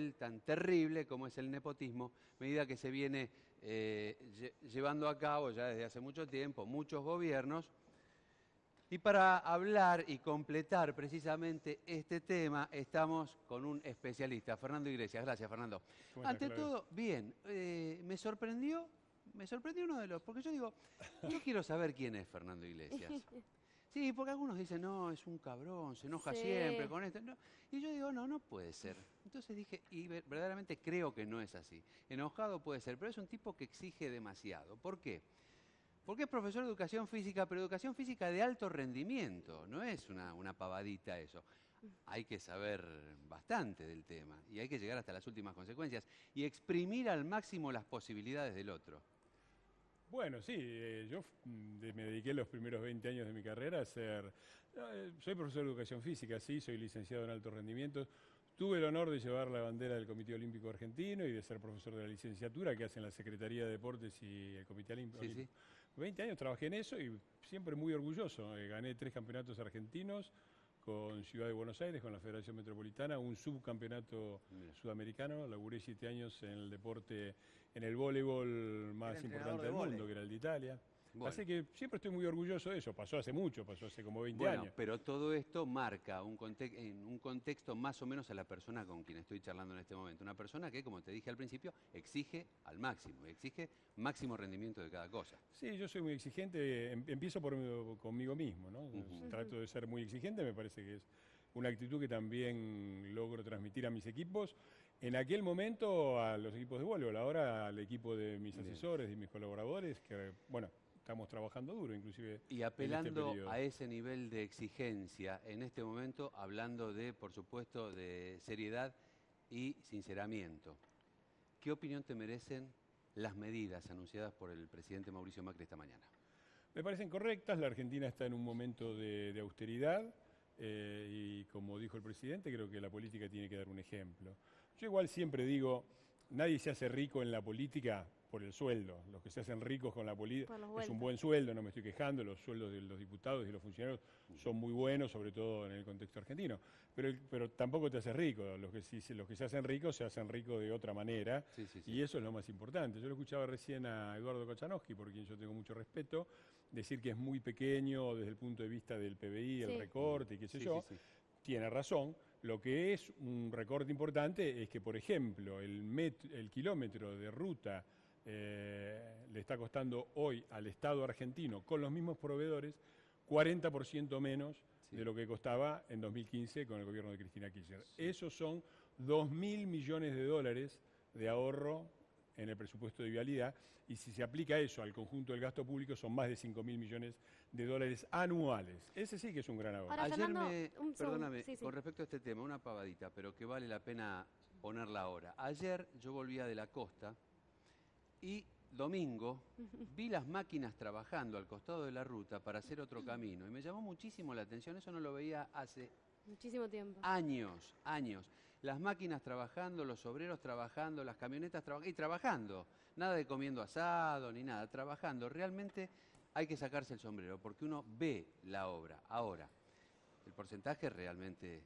cruel, tan terrible como es el nepotismo, medida que se viene llevando a cabo ya desde hace mucho tiempo, muchos gobiernos. Y para hablar y completar precisamente este tema, estamos con un especialista, Fernando Iglesias. Gracias, Fernando. ¿Cómo estás, Ante Claudio? todo, bien, me sorprendió uno de los, porque yo digo, yo quiero saber quién es Fernando Iglesias. Sí, porque algunos dicen, no, es un cabrón, se enoja siempre Sí. con esto. No. Y yo digo, no, no puede ser. Entonces dije, y verdaderamente creo que no es así. Enojado puede ser, pero es un tipo que exige demasiado. ¿Por qué? Porque es profesor de educación física, pero educación física de alto rendimiento. No es una pavadita eso. Hay que saber bastante del tema y hay que llegar hasta las últimas consecuencias y exprimir al máximo las posibilidades del otro. Bueno, sí, yo me dediqué los primeros 20 años de mi carrera a ser... soy profesor de educación física, sí, soy licenciado en alto rendimiento. Tuve el honor de llevar la bandera del Comité Olímpico Argentino y de ser profesor de la licenciatura que hacen la Secretaría de Deportes y el Comité Olímpico. Sí, sí. 20 años trabajé en eso y siempre muy orgulloso. Gané 3 campeonatos argentinos con Ciudad de Buenos Aires, con la Federación Metropolitana, un subcampeonato sudamericano. Laburé 7 años en el deporte, en el voleibol más importante del mundo, que era el de Italia. Bueno. Así que siempre estoy muy orgulloso de eso. Pasó hace mucho, pasó hace como 20 Bueno, años. pero todo esto marca en un contexto más o menos a la persona con quien estoy charlando en este momento. Una persona que, como te dije al principio, exige al máximo, exige máximo rendimiento de cada cosa. Sí, yo soy muy exigente, empiezo conmigo mismo, ¿no? Trato de ser muy exigente, me parece que es una actitud que también logro transmitir a mis equipos. En aquel momento a los equipos de voleibol, ahora al equipo de mis asesores y mis colaboradores, que, bueno, estamos trabajando duro, inclusive. Y apelando a ese nivel de exigencia, en este momento, hablando de, por supuesto, de seriedad y sinceramiento, ¿qué opinión te merecen las medidas anunciadas por el presidente Mauricio Macri esta mañana? Me parecen correctas, la Argentina está en un momento de austeridad y como dijo el presidente, creo que la política tiene que dar un ejemplo. Yo igual siempre digo, nadie se hace rico en la política por el sueldo. Los que se hacen ricos con la política es un buen sueldo, no me estoy quejando, los sueldos de los diputados y los funcionarios son muy buenos, sobre todo en el contexto argentino. Pero tampoco te haces rico, los que se hacen ricos de otra manera, y eso es lo más importante. Yo lo escuchaba recién a Eduardo Kochanowski, por quien yo tengo mucho respeto, decir que es muy pequeño desde el punto de vista del PBI, el recorte y qué sé yo. Tiene razón. Lo que es un recorte importante es que, por ejemplo, el kilómetro de ruta le está costando hoy al Estado argentino, con los mismos proveedores, 40% menos de lo que costaba en 2015 con el gobierno de Cristina Kirchner. Esos son 2.000 millones de dólares de ahorro en el presupuesto de vialidad, y si se aplica eso al conjunto del gasto público son más de 5.000 millones de dólares anuales. Ese sí que es un gran ahorro. Ahora, Ayer Fernando, perdóname, con respecto a este tema, una pavadita, pero que vale la pena ponerla ahora. Ayer yo volvía de la costa y domingo vi las máquinas trabajando al costado de la ruta para hacer otro camino y me llamó muchísimo la atención, eso no lo veía hace muchísimo tiempo. Años. Las máquinas trabajando, los obreros trabajando, las camionetas trabajando, y trabajando. Nada de comiendo asado ni nada, trabajando. Realmente hay que sacarse el sombrero porque uno ve la obra. Ahora, el porcentaje realmente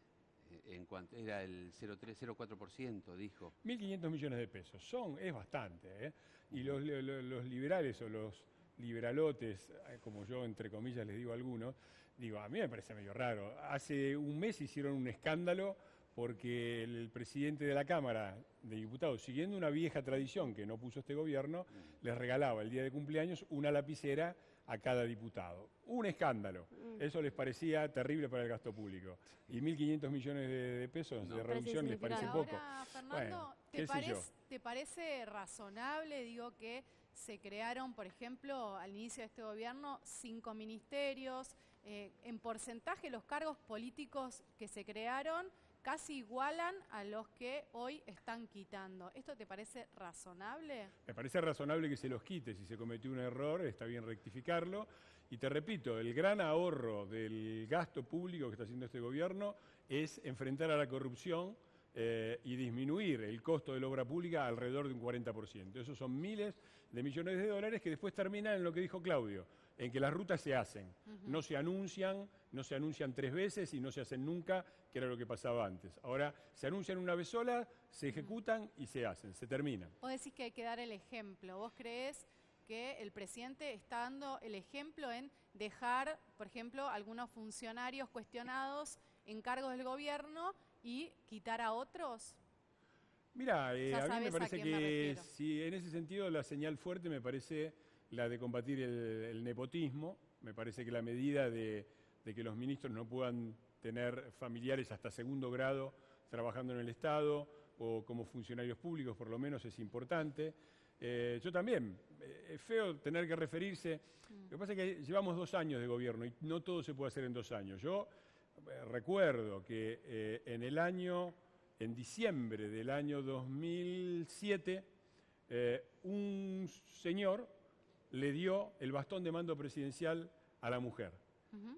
en cuanto era el 0,4%, dijo. 1.500 millones de pesos. Es bastante, ¿eh? Y los liberales o los liberalotes, como yo entre comillas les digo a algunos, a mí me parece medio raro. Hace un mes hicieron un escándalo porque el presidente de la Cámara de Diputados, siguiendo una vieja tradición que no puso este gobierno, les regalaba el día de cumpleaños una lapicera a cada diputado. Un escándalo. Eso les parecía terrible para el gasto público. Y 1.500 millones de pesos de reducción les parece poco. Ahora, Fernando, Bueno, ¿te parece razonable, que se crearon, por ejemplo, al inicio de este gobierno, 5 ministerios? En porcentaje, los cargos políticos que se crearon casi igualan a los que hoy están quitando. ¿Esto te parece razonable? Me parece razonable que se los quite. Si se cometió un error, está bien rectificarlo. Y te repito, el gran ahorro del gasto público que está haciendo este gobierno es enfrentar a la corrupción y disminuir el costo de la obra pública alrededor de un 40%. Esos son miles de millones de dólares que después terminan en lo que dijo Claudio, en que las rutas se hacen, no se anuncian 3 veces y no se hacen nunca, que era lo que pasaba antes. Ahora se anuncian una vez sola, se ejecutan y se hacen, se terminan. Vos decís que hay que dar el ejemplo. ¿Vos creés que el presidente está dando el ejemplo en dejar, por ejemplo, algunos funcionarios cuestionados en cargos del gobierno y quitar a otros? Mira, a mí me parece me que si en ese sentido la señal fuerte me parece la de combatir el nepotismo. Me parece que la medida de que los ministros no puedan tener familiares hasta segundo grado trabajando en el Estado o como funcionarios públicos por lo menos es importante. Yo también, es feo tener que referirse. Lo que pasa es que llevamos 2 años de gobierno y no todo se puede hacer en 2 años. Yo recuerdo que en diciembre del año 2007, un señor le dio el bastón de mando presidencial a la mujer.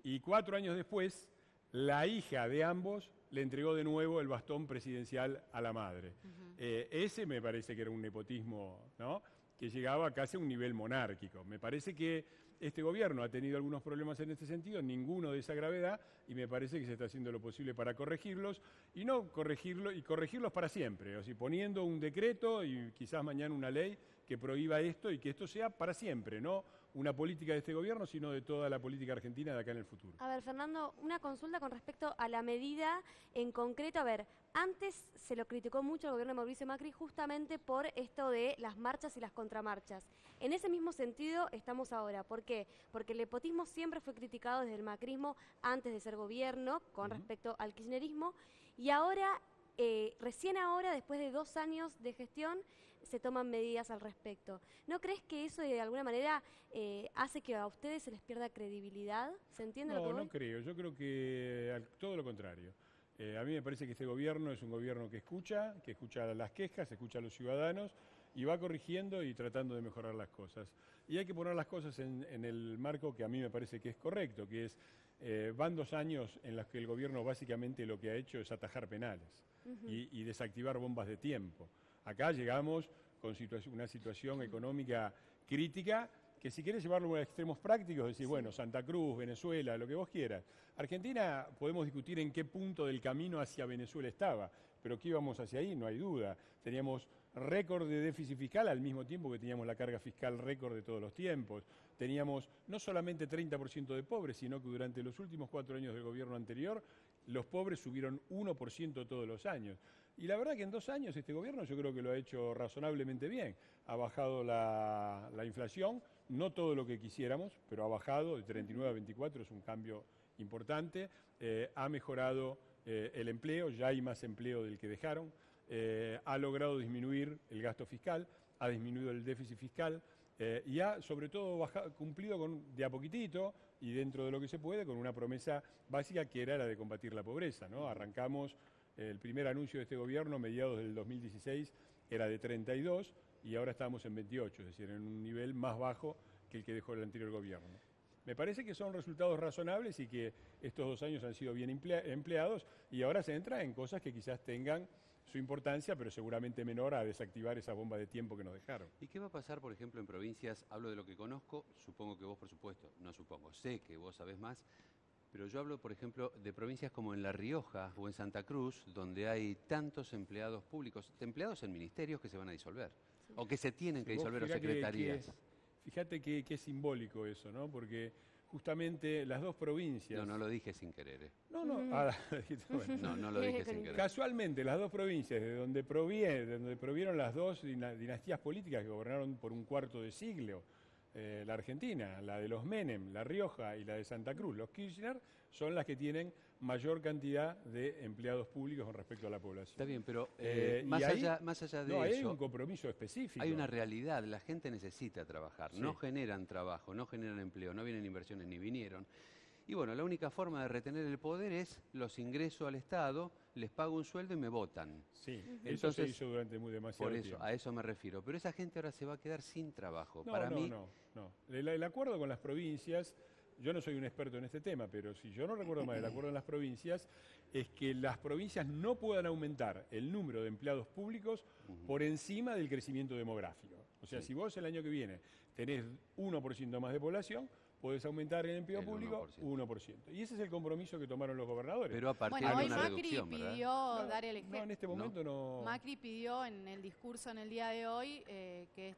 Y 4 años después, la hija de ambos le entregó de nuevo el bastón presidencial a la madre. Ese me parece que era un nepotismo, ¿no?, que llegaba casi a un nivel monárquico. Me parece que este gobierno ha tenido algunos problemas en este sentido, ninguno de esa gravedad, y me parece que se está haciendo lo posible para corregirlos, y corregirlos para siempre, o sea, poniendo un decreto y quizás mañana una ley que prohíba esto y que esto sea para siempre, no una política de este gobierno, sino de toda la política argentina de acá en el futuro. A ver, Fernando, una consulta con respecto a la medida en concreto. A ver, antes se lo criticó mucho el gobierno de Mauricio Macri justamente por esto de las marchas y las contramarchas. En ese mismo sentido estamos ahora. ¿Por qué? Porque el nepotismo siempre fue criticado desde el macrismo antes de ser gobierno con respecto al kirchnerismo, y ahora, recién ahora, después de 2 años de gestión, se toman medidas al respecto. ¿No crees que eso de alguna manera hace que a ustedes se les pierda credibilidad? ¿Se entiende lo que voy? No creo. Yo creo que todo lo contrario. A mí me parece que este gobierno es un gobierno que escucha las quejas, escucha a los ciudadanos y va corrigiendo y tratando de mejorar las cosas. Y hay que poner las cosas en el marco que a mí me parece que es correcto, que es, van 2 años en los que el gobierno básicamente lo que ha hecho es atajar penales y desactivar bombas de tiempo. Acá llegamos con una situación económica crítica, que si querés llevarlo a extremos prácticos, decir, bueno, Santa Cruz, Venezuela, lo que vos quieras. Argentina, podemos discutir en qué punto del camino hacia Venezuela estaba, pero que íbamos hacia ahí, no hay duda. Teníamos récord de déficit fiscal al mismo tiempo que teníamos la carga fiscal récord de todos los tiempos. Teníamos no solamente 30% de pobres, sino que durante los últimos 4 años del gobierno anterior, los pobres subieron 1% todos los años. Y la verdad que en 2 años este gobierno yo creo que lo ha hecho razonablemente bien. Ha bajado la inflación, no todo lo que quisiéramos, pero ha bajado de 39 a 24, es un cambio importante. Ha mejorado el empleo, ya hay más empleo del que dejaron. Ha logrado disminuir el gasto fiscal, ha disminuido el déficit fiscal y ha sobre todo cumplido de a poquitito y dentro de lo que se puede con una promesa básica que era la de combatir la pobreza, ¿no? Arrancamos. El primer anuncio de este gobierno, mediados del 2016, era de 32 y ahora estamos en 28, es decir, en un nivel más bajo que el que dejó el anterior gobierno. Me parece que son resultados razonables y que estos 2 años han sido bien empleados y ahora se entra en cosas que quizás tengan su importancia, pero seguramente menor a desactivar esa bomba de tiempo que nos dejaron. ¿Y qué va a pasar, por ejemplo, en provincias? Hablo de lo que conozco, supongo que vos, por supuesto, no supongo, sé que vos sabés más. Pero yo hablo, por ejemplo, de provincias como en La Rioja o en Santa Cruz, donde hay tantos empleados públicos, empleados en ministerios que se van a disolver, o que se tienen que disolver, o secretarías. Fíjate que es simbólico eso, ¿no? Porque justamente las 2 provincias... No lo dije sin querer. No lo dije sin querer. Casualmente, las 2 provincias de donde provieron las 2 dinastías políticas que gobernaron por un cuarto de siglo, la Argentina, la de los Menem, La Rioja y la de Santa Cruz, los Kirchner, son las que tienen mayor cantidad de empleados públicos con respecto a la población. Está bien, pero más allá de eso... hay un compromiso específico. Hay una realidad, la gente necesita trabajar, no generan trabajo, no generan empleo, no vienen inversiones ni vinieron. Y bueno, la única forma de retener el poder es los ingreso al Estado, les pago un sueldo y me votan. Sí, eso se hizo durante demasiado tiempo. Por eso, a eso me refiero. Pero esa gente ahora se va a quedar sin trabajo. No. El acuerdo con las provincias, yo no soy un experto en este tema, pero si yo no recuerdo mal, el acuerdo en las provincias es que las provincias no puedan aumentar el número de empleados públicos por encima del crecimiento demográfico. O sea, si vos el año que viene tenés 1% más de población, podés aumentar el empleo El público 1%. Y ese es el compromiso que tomaron los gobernadores. Pero a partir Bueno, de hoy una Macri reducción, ¿verdad? pidió dar el No, ejemplo. en este momento no. Macri pidió en el discurso en el día de hoy que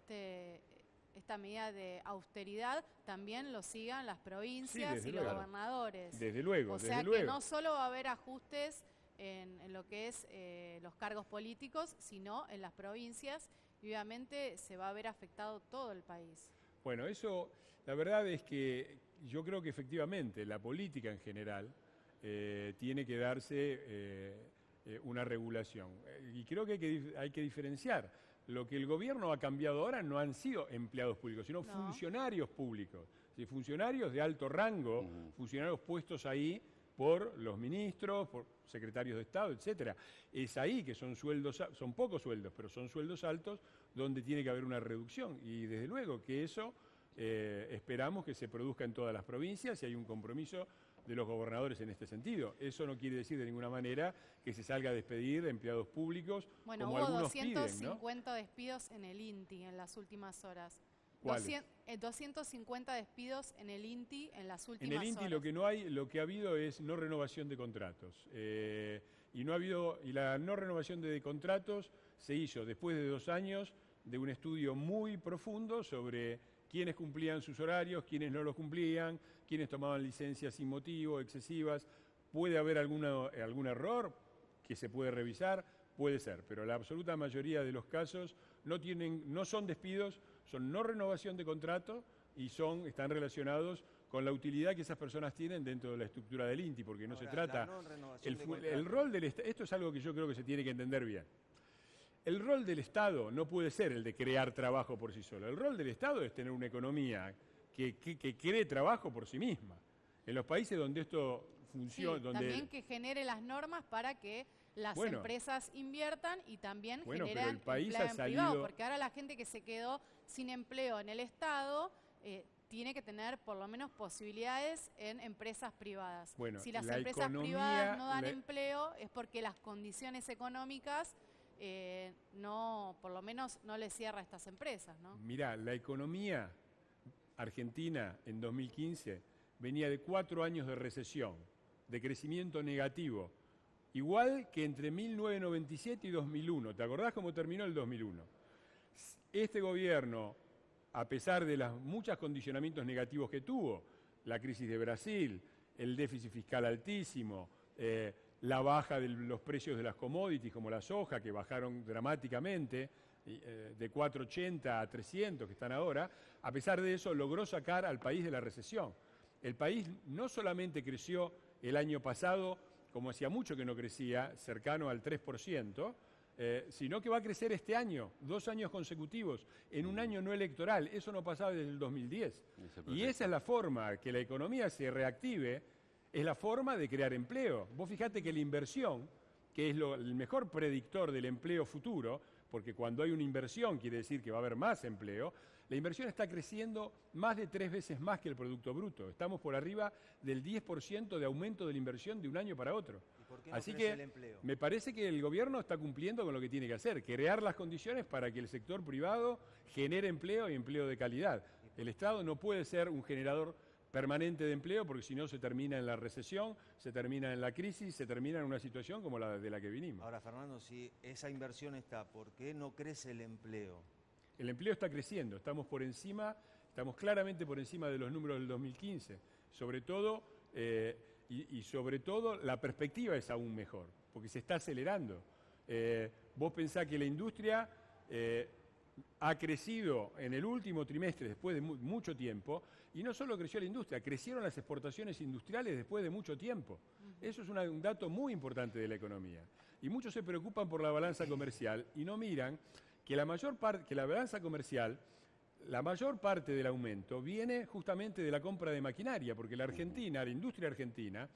esta medida de austeridad también lo sigan las provincias desde y los luego. gobernadores. Desde luego, O desde sea luego. que no solo va a haber ajustes en lo que es los cargos políticos, sino en las provincias, y obviamente se va a ver afectado todo el país. Bueno, eso, la verdad es que yo creo que efectivamente la política en general tiene que darse una regulación. Y creo que hay que diferenciar. Lo que el gobierno ha cambiado ahora no han sido empleados públicos, sino No. funcionarios públicos. Sí, funcionarios de alto rango, funcionarios puestos ahí por los ministros, por secretarios de Estado, etcétera. Es ahí que son sueldos, son pocos sueldos, pero son sueldos altos donde tiene que haber una reducción. Y desde luego que eso esperamos que se produzca en todas las provincias y hay un compromiso de los gobernadores en este sentido. Eso no quiere decir de ninguna manera que se salga a despedir de empleados públicos, Bueno, como hubo algunos piden, ¿no? 250 despidos en el INTI en las últimas horas. ¿Cuáles? 250 despidos en el INTI en las En últimas el INTI horas. lo que ha habido es no renovación de contratos. Y la no renovación de contratos se hizo después de 2 años de un estudio muy profundo sobre quiénes cumplían sus horarios, quiénes no los cumplían, quiénes tomaban licencias sin motivo, excesivas. Puede haber algún error que se puede revisar, puede ser, pero la absoluta mayoría de los casos no son despidos, son no renovación de contrato y están relacionados con la utilidad que esas personas tienen dentro de la estructura del INTI, porque no se trata. El rol del Estado, esto es algo que yo creo que se tiene que entender bien. El rol del Estado no puede ser el de crear trabajo por sí solo. El rol del Estado es tener una economía que cree trabajo por sí misma. En los países donde esto funciona, Sí, también que genere las normas para que las empresas inviertan y también generen el país empleo ha en privado, salido. porque ahora la gente que se quedó sin empleo en el Estado tiene que tener por lo menos posibilidades en empresas privadas. Bueno, si las la empresas economía, privadas no dan empleo es porque las condiciones económicas por lo menos no le cierra a estas empresas, ¿no? Mirá, la economía argentina en 2015 venía de 4 años de recesión, de crecimiento negativo, igual que entre 1997 y 2001. ¿Te acordás cómo terminó el 2001? Este gobierno, a pesar de los muchos condicionamientos negativos que tuvo, la crisis de Brasil, el déficit fiscal altísimo, la baja de los precios de las commodities como la soja, que bajaron dramáticamente, de 480 a 300 que están ahora, a pesar de eso logró sacar al país de la recesión. El país no solamente creció el año pasado, como hacía mucho que no crecía, cercano al 3%, sino que va a crecer este año, 2 años consecutivos, en un año no electoral. Eso no pasaba desde el 2010. Y esa es la forma que la economía se reactive, es la forma de crear empleo. Vos fijate que la inversión, que es el mejor predictor del empleo futuro, porque cuando hay una inversión quiere decir que va a haber más empleo, la inversión está creciendo más de 3 veces más que el Producto Bruto. Estamos por arriba del 10% de aumento de la inversión de un año para otro. ¿Y por qué no Así crece que el empleo? me parece que el gobierno está cumpliendo con lo que tiene que hacer, crear las condiciones para que el sector privado genere empleo y empleo de calidad. El Estado no puede ser un generador permanente de empleo porque si no se termina en la recesión, se termina en la crisis, se termina en una situación como la de la que vinimos. Ahora, Fernando, si esa inversión está, ¿por qué no crece el empleo? El empleo está creciendo, estamos claramente por encima de los números del 2015. Sobre todo, y sobre todo la perspectiva es aún mejor, porque se está acelerando. Vos pensás que la industria ha crecido en el último trimestre después de mucho tiempo, y no solo creció la industria, crecieron las exportaciones industriales después de mucho tiempo. Eso es un dato muy importante de la economía. Y muchos se preocupan por la balanza comercial y no miran que la balanza comercial, la mayor parte del aumento viene justamente de la compra de maquinaria, porque la industria argentina,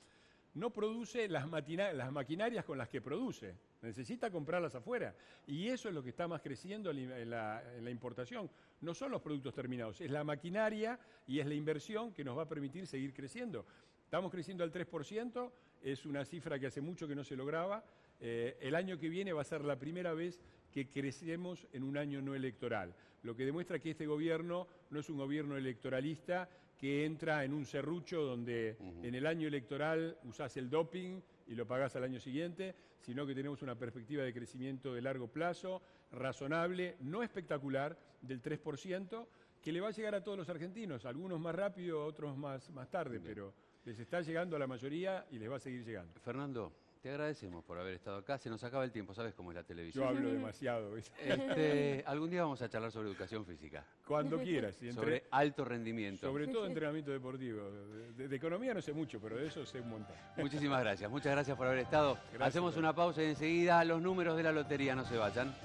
no produce las maquinarias con las que produce, necesita comprarlas afuera. Y eso es lo que está más creciendo en la importación. No son los productos terminados, es la maquinaria y es la inversión que nos va a permitir seguir creciendo. Estamos creciendo al 3%, es una cifra que hace mucho que no se lograba. El año que viene va a ser la primera vez que crecemos en un año no electoral, lo que demuestra que este gobierno no es un gobierno electoralista que entra en un serrucho donde en el año electoral usás el doping y lo pagás al año siguiente, sino que tenemos una perspectiva de crecimiento de largo plazo, razonable, no espectacular, del 3%, que le va a llegar a todos los argentinos, algunos más rápido, otros más tarde, pero les está llegando a la mayoría y les va a seguir llegando. Fernando, te agradecemos por haber estado acá. Se nos acaba el tiempo, ¿sabes cómo es la televisión? Yo hablo demasiado. Algún día vamos a charlar sobre educación física. Cuando quieras. Sobre alto rendimiento. Sobre todo entrenamiento deportivo. De economía no sé mucho, pero de eso sé un montón. Muchísimas gracias. Muchas gracias por haber estado. Gracias. Hacemos una pausa y enseguida los números de la lotería. No se vayan.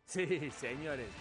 Sí, señores,